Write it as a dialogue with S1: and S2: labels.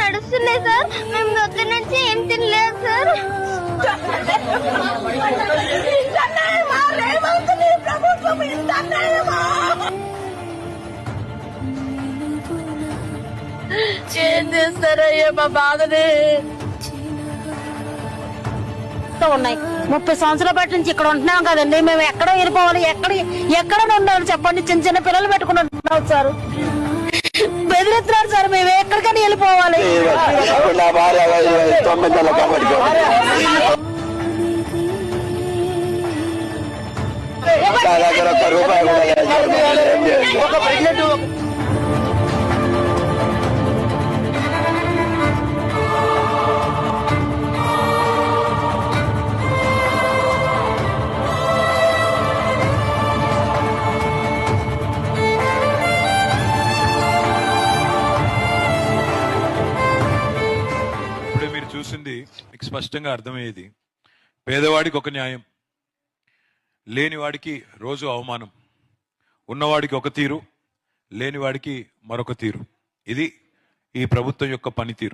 S1: నడుస్తున్నాయి సార్. మేము పొద్దు నుంచి ఏం తినలేదు సార్. ఏం చేస్తారయ్యా మా బాధని.
S2: ఉన్నాయి 30 సంవత్సరాల బట్టి నుంచి ఇక్కడ ఉంటున్నాం కదండి. మేము ఎక్కడో వెళ్ళిపోవాలి, ఎక్కడ ఉండాలి చెప్పండి. చిన్న చిన్న పిల్లలు పెట్టుకుని ఉంటున్నాం సార్. బెదిరిస్తున్నారు సార్. మేము ఎక్కడికైనా వెళ్ళిపోవాలి.
S3: చూసింది మీకు స్పష్టంగా అర్థమయ్యేది. పేదవాడికి ఒక న్యాయం, లేనివాడికి రోజు అవమానం, ఉన్నవాడికి ఒక తీరు, లేనివాడికి మరొక తీరు. ఇది ఈ ప్రభుత్వం యొక్క పనితీరు.